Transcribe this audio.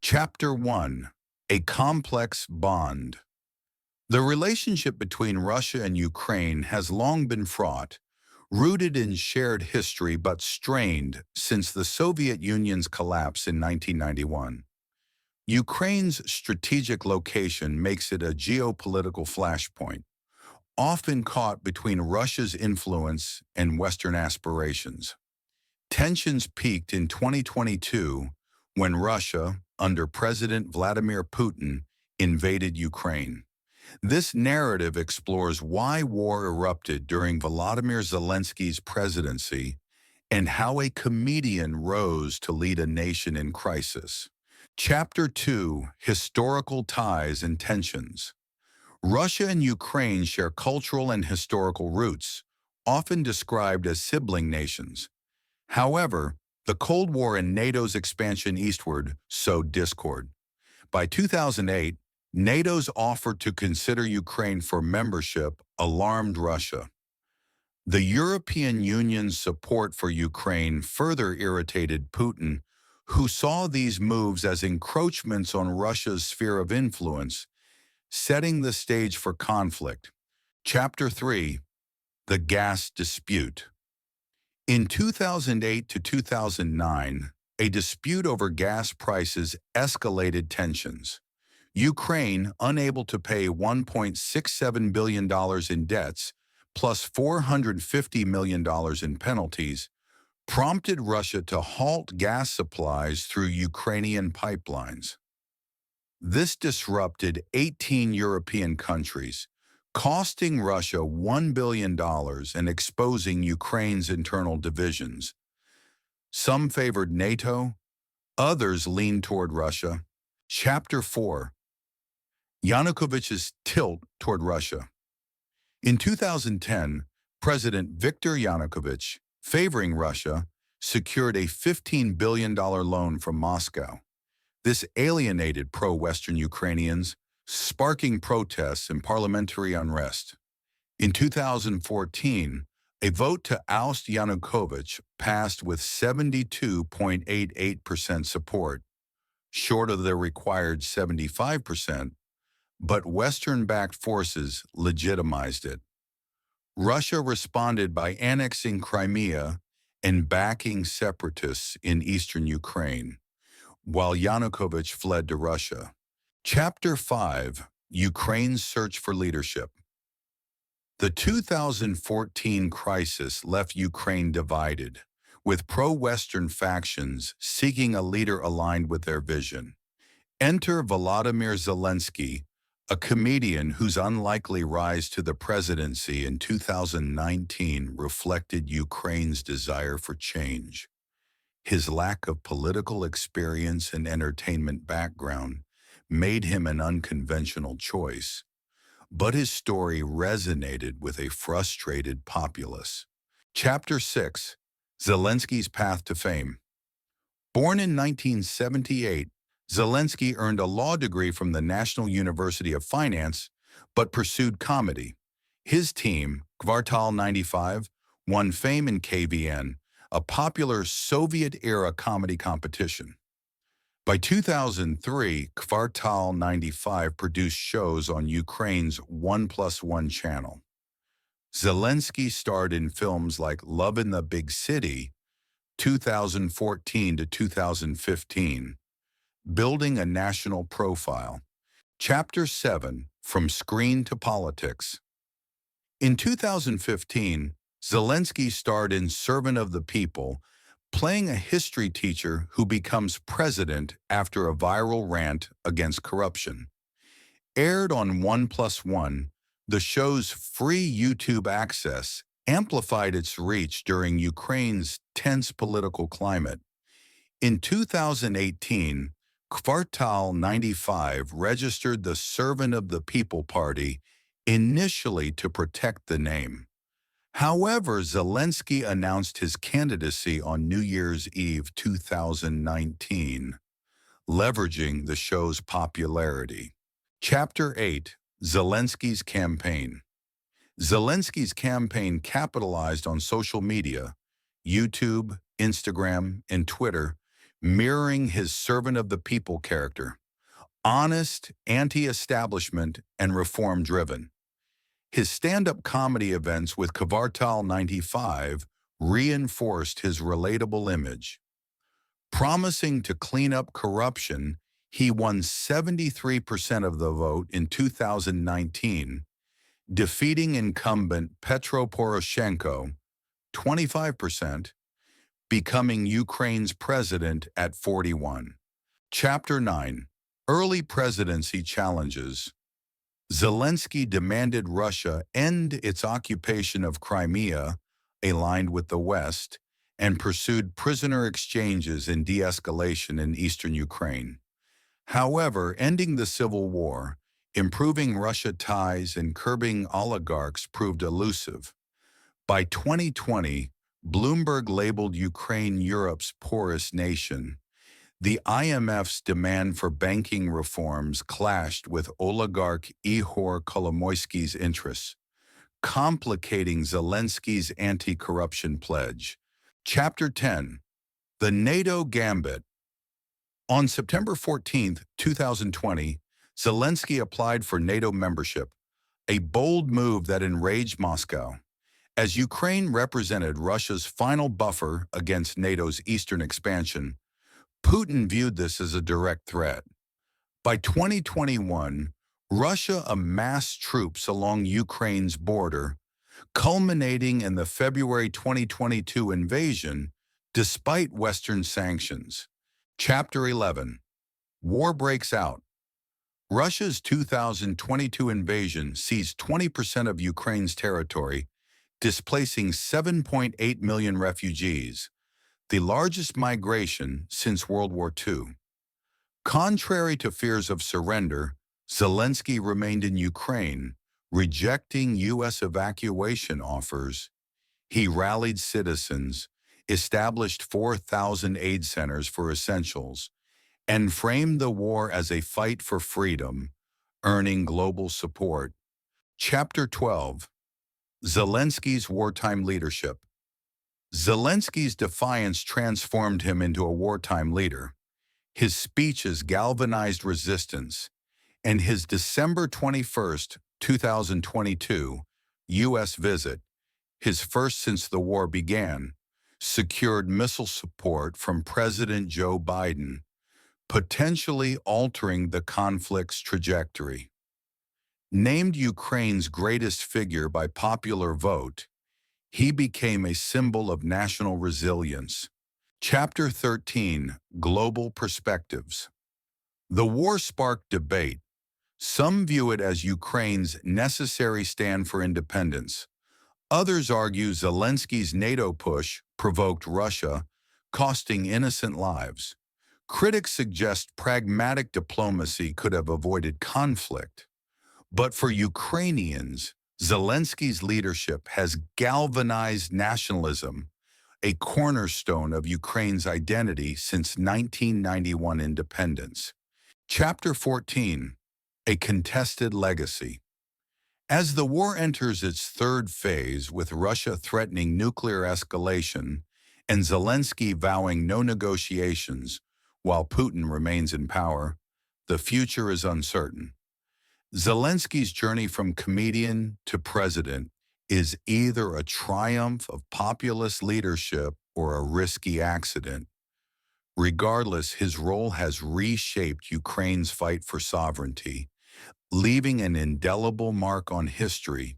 Chapter 1: A Complex Bond. The relationship between Russia and Ukraine has long been fraught, rooted in shared history but strained since the Soviet Union's collapse in 1991. Ukraine's strategic location makes it a geopolitical flashpoint, often caught between Russia's influence and Western aspirations. Tensions peaked in 2022 when Russia, under President Vladimir Putin, invaded Ukraine. This narrative explores why war erupted during Volodymyr Zelensky's presidency and how a comedian rose to lead a nation in crisis. Chapter 2: Historical Ties and Tensions. Russia and Ukraine share cultural and historical roots, often described as sibling nations. However, the Cold War and NATO's expansion eastward sowed discord. By 2008, NATO's offer to consider Ukraine for membership alarmed Russia. The European Union's support for Ukraine further irritated Putin, who saw these moves as encroachments on Russia's sphere of influence, setting the stage for conflict. Chapter 3: The Gas Dispute. In 2008 to 2009, a dispute over gas prices escalated tensions. Ukraine, unable to pay $1.67 billion in debts, plus $450 million in penalties, prompted Russia to halt gas supplies through Ukrainian pipelines. This disrupted 18 European countries, costing Russia $1 billion and exposing Ukraine's internal divisions. Some favored NATO, others leaned toward Russia. Chapter 4: Yanukovych's tilt toward Russia. In 2010, President Viktor Yanukovych, favoring Russia, secured a $15 billion loan from Moscow. This alienated pro-Western Ukrainians, sparking protests and parliamentary unrest. In 2014, a vote to oust Yanukovych passed with 72.88% support, short of the required 75%, but Western-backed forces legitimized it. Russia responded by annexing Crimea and backing separatists in eastern Ukraine, while Yanukovych fled to Russia. Chapter 5: Ukraine's Search for Leadership. The 2014 crisis left Ukraine divided, with pro-Western factions seeking a leader aligned with their vision. Enter Volodymyr Zelensky, a comedian whose unlikely rise to the presidency in 2019 reflected Ukraine's desire for change. His lack of political experience and entertainment background made him an unconventional choice, but his story resonated with a frustrated populace. Chapter 6: Zelensky's Path to Fame. Born in 1978, Zelensky earned a law degree from the National University of Finance, but pursued comedy. His team, Kvartal 95, won fame in KVN, a popular Soviet-era comedy competition. By 2003, Kvartal 95 produced shows on Ukraine's 1+1 channel. Zelensky starred in films like Love in the Big City, 2014 to 2015, building a national profile. Chapter 7: From Screen to Politics. In 2015, Zelensky starred in Servant of the People, playing a history teacher who becomes president after a viral rant against corruption. Aired on 1+1, the show's free YouTube access amplified its reach during Ukraine's tense political climate. In 2018, Kvartal 95 registered the Servant of the People Party, initially to protect the name. However, Zelensky announced his candidacy on New Year's Eve 2019, leveraging the show's popularity. Chapter 8: Zelensky's Campaign. Zelensky's campaign capitalized on social media, YouTube, Instagram, and Twitter, mirroring his servant of the people character, honest, anti-establishment, and reform-driven. His stand-up comedy events with Kvartal 95 reinforced his relatable image. Promising to clean up corruption, he won 73% of the vote in 2019, defeating incumbent Petro Poroshenko, 25%, becoming Ukraine's president at 41. Chapter 9. Early Presidency Challenges. Zelensky demanded Russia end its occupation of Crimea, aligned with the West, and pursued prisoner exchanges and de-escalation in eastern Ukraine. However, ending the civil war, improving Russia ties, and curbing oligarchs proved elusive. By 2020, Bloomberg labeled Ukraine Europe's poorest nation. The IMF's demand for banking reforms clashed with oligarch Ihor Kolomoisky's interests, complicating Zelensky's anti-corruption pledge. Chapter 10. The NATO Gambit. On September 14, 2020, Zelensky applied for NATO membership, a bold move that enraged Moscow. As Ukraine represented Russia's final buffer against NATO's eastern expansion, Putin viewed this as a direct threat. By 2021, Russia amassed troops along Ukraine's border, culminating in the February 2022 invasion despite Western sanctions. Chapter 11. War breaks out. Russia's 2022 invasion seized 20% of Ukraine's territory, displacing 7.8 million refugees, the largest migration since World War II. Contrary to fears of surrender, Zelensky remained in Ukraine, rejecting U.S. evacuation offers. He rallied citizens, established 4,000 aid centers for essentials, and framed the war as a fight for freedom, earning global support. Chapter 12. Zelensky's wartime leadership. Zelensky's defiance transformed him into a wartime leader. His speeches galvanized resistance, and his December 21, 2022, U.S. visit, his first since the war began, secured missile support from President Joe Biden, potentially altering the conflict's trajectory. Named Ukraine's greatest figure by popular vote, he became a symbol of national resilience. Chapter 13. Global Perspectives. The war sparked debate. Some view it as Ukraine's necessary stand for independence. Others argue Zelensky's NATO push provoked Russia, costing innocent lives. Critics suggest pragmatic diplomacy could have avoided conflict. But for Ukrainians, Zelensky's leadership has galvanized nationalism, a cornerstone of Ukraine's identity since 1991 independence. Chapter 14. A Contested Legacy. As the war enters its third phase, with Russia threatening nuclear escalation and Zelensky vowing no negotiations while Putin remains in power, the future is uncertain. Zelensky's journey from comedian to president is either a triumph of populist leadership or a risky accident. Regardless, his role has reshaped Ukraine's fight for sovereignty, leaving an indelible mark on history